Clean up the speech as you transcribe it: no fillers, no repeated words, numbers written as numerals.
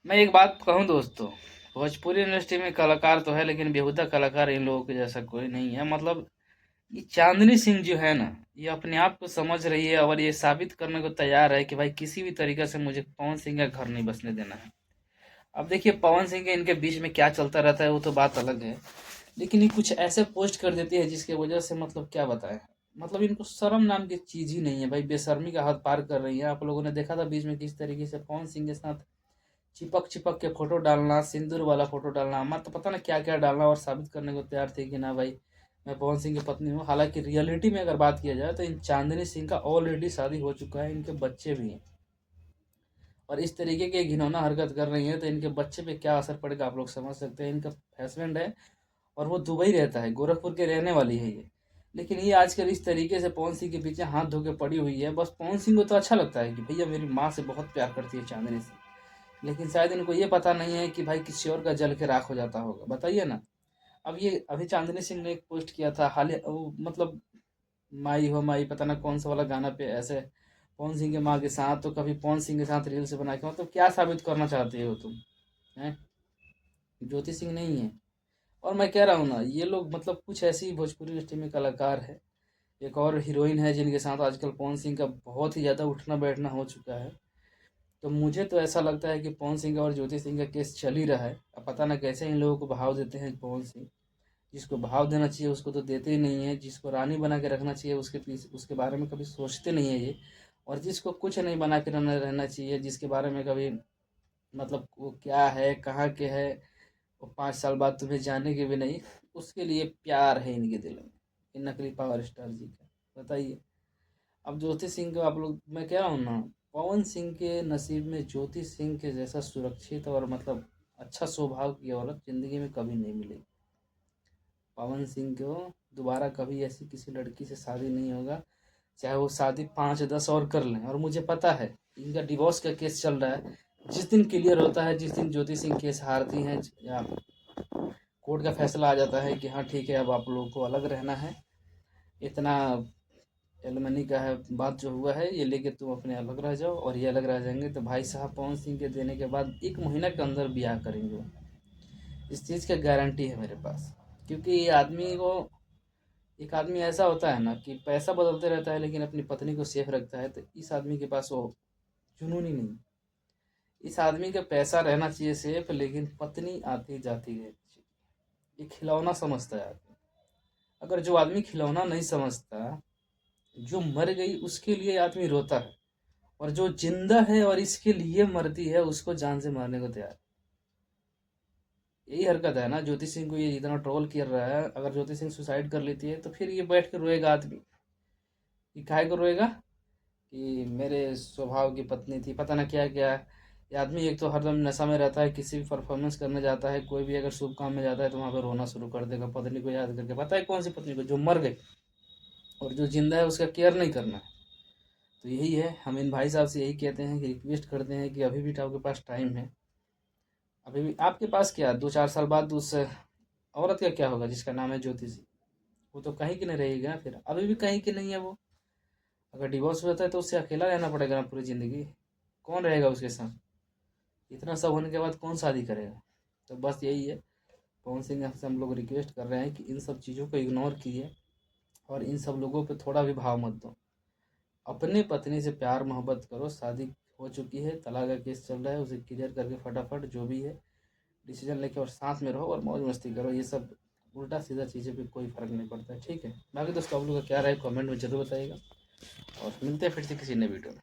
मैं एक बात कहूँ दोस्तों, भोजपुरी इंडस्ट्री में कलाकार तो है लेकिन बेहुदा कलाकार इन लोगों के जैसा कोई नहीं है। मतलब ये चांदनी सिंह जो है ना, ये अपने आप को समझ रही है और ये साबित करने को तैयार है कि भाई किसी भी तरीके से मुझे पवन सिंह का घर नहीं बसने देना है। अब देखिए पवन सिंह के इनके बीच में क्या चलता रहता है वो तो बात अलग है, लेकिन ये कुछ ऐसे पोस्ट कर देती है जिसकी वजह से मतलब क्या बताएं। मतलब इनको शर्म नाम की चीज ही नहीं है भाई, बेशर्मी का हद पार कर रही है। आप लोगों ने देखा था बीच में किस तरीके से पवन सिंह के साथ चिपक चिपक के फोटो डालना, सिंदूर वाला फोटो डालना, मत पता ना क्या क्या डालना और साबित करने को तैयार थे कि ना भाई मैं पवन सिंह की पत्नी हूँ। हालांकि रियलिटी में अगर बात किया जाए तो इन चांदनी सिंह का ऑलरेडी शादी हो चुका है, इनके बच्चे भी हैं। और इस तरीके की घिनौना हरकत कर रही है तो इनके बच्चे पे क्या असर पड़ेगा आप लोग समझ सकते हैं। इनका हस्बैंड है और वो दुबई रहता है, गोरखपुर के रहने वाली है ये। लेकिन ये आजकल इस तरीके से पवन सिंह के पीछे हाथ धो के पड़ी हुई है। बस पवन सिंह को तो अच्छा लगता है कि भैया मेरी माँ से बहुत प्यार करती है चांदनी सिंह, लेकिन शायद इनको ये पता नहीं है कि भाई किसी और का जल के राख हो जाता होगा, बताइए ना। अब ये अभी चांदनी सिंह ने एक पोस्ट किया था हाल वो मतलब माई हो माई पता ना कौन सा वाला गाना पे ऐसे पवन सिंह के माँ के साथ, तो कभी पवन सिंह के साथ रील्स बना के, मतलब क्या साबित करना चाहते हो तुम हैं। ज्योति सिंह नहीं है। और मैं कह रहा हूँ ना ये लोग मतलब कुछ ऐसी ही भोजपुरी इंडस्ट्री में कलाकार है। एक और हीरोइन है जिनके साथ आजकल पवन सिंह का बहुत ही ज़्यादा उठना बैठना हो चुका है। तो मुझे तो ऐसा लगता है कि पवन सिंह का और ज्योति सिंह का केस चल ही रहा है। अब पता ना कैसे इन लोगों को भाव देते हैं पवन सिंह। जिसको भाव देना चाहिए उसको तो देते ही नहीं है, जिसको रानी बना के रखना चाहिए उसके पीछे उसके बारे में कभी सोचते नहीं है ये। और जिसको कुछ नहीं बना के रहना चाहिए, जिसके बारे में कभी मतलब वो क्या है कहाँ के है, वो 5 साल बाद तुम्हें जाने के भी नहीं, उसके लिए प्यार है इनके दिल में, इन नकली पावर स्टार जी का। बताइए। अब ज्योति सिंह को आप लोग, मैं कह रहा हूँ ना, पवन सिंह के नसीब में ज्योति सिंह के जैसा सुरक्षित और मतलब अच्छा स्वभाव की औरत जिंदगी में कभी नहीं मिलेगी। पवन सिंह को दोबारा कभी ऐसी किसी लड़की से शादी नहीं होगा, चाहे वो शादी 5-10 और कर लें। और मुझे पता है इनका डिवोर्स का केस चल रहा है, जिस दिन क्लियर होता है, जिस दिन ज्योति सिंह केस हारती हैं या कोर्ट का फैसला आ जाता है कि हाँ ठीक है अब आप लोगों को अलग रहना है, इतना एलुमनी का है बात जो हुआ है ये लेके तुम अपने अलग रह जाओ, और ये अलग रह जाएंगे तो भाई साहब पवन सिंह के देने के बाद 1 महीना के अंदर ब्याह करेंगे वो। इस चीज़ का गारंटी है मेरे पास। क्योंकि ये आदमी को, एक आदमी ऐसा होता है ना कि पैसा बदलते रहता है लेकिन अपनी पत्नी को सेफ रखता है, तो इस आदमी के पास वो जुनून ही नहीं। इस आदमी का पैसा रहना चाहिए सेफ, लेकिन पत्नी आती जाती है, ये खिलौना समझता है आदमी। अगर जो आदमी खिलौना नहीं समझता, जो मर गई उसके लिए आदमी रोता है, और जो जिंदा है और इसके लिए मरती है उसको जान से मारने को तैयार। यही हरकत है ना ज्योति सिंह को ये इतना ट्रोल कर रहा है। अगर ज्योति सिंह सुसाइड कर लेती है तो फिर ये बैठ कर रोएगा आदमी। ये काहे को रोएगा कि मेरे स्वभाव की पत्नी थी पता ना क्या क्या। ये आदमी एक तो हरदम नशा में रहता है, किसी भी परफॉर्मेंस करने जाता है, कोई भी अगर शुभ काम में जाता है तो वहाँ पे रोना शुरू कर देगा पत्नी को याद करके। पता है कौन सी पत्नी को? जो मर गई। और जो जिंदा है उसका केयर नहीं करना है। तो यही है, हम इन भाई साहब से यही कहते हैं कि रिक्वेस्ट करते हैं कि अभी भी आपके पास टाइम है। अभी भी आपके पास क्या 2-4 साल बाद उस औरत का क्या होगा जिसका नाम है ज्योति सिंह? वो तो कहीं की नहीं रहेगी ना, फिर अभी भी कहीं की नहीं है वो। अगर डिवोर्स होता है तो उससे अकेला रहना पड़ेगा ना पूरी ज़िंदगी। कौन रहेगा उसके साथ? इतना सब होने के बाद कौन शादी करेगा? तो बस यही है, पवन सिंह से हम लोग रिक्वेस्ट कर रहे हैं कि इन सब चीज़ों को इग्नोर कीजिए और इन सब लोगों पे थोड़ा भी भाव मत दो। अपने पत्नी से प्यार मोहब्बत करो। शादी हो चुकी है, तलाक का केस चल रहा है, उसे क्लियर करके फटाफट जो भी है डिसीजन लेके और साथ में रहो और मौज मस्ती करो। ये सब उल्टा सीधा चीज़ों पे कोई फ़र्क नहीं पड़ता है। ठीक है, बाकी दोस्तों आप लोग का क्या राय कमेंट में ज़रूर बताइएगा, और मिलते हैं फिर से किसी नए वीडियो में।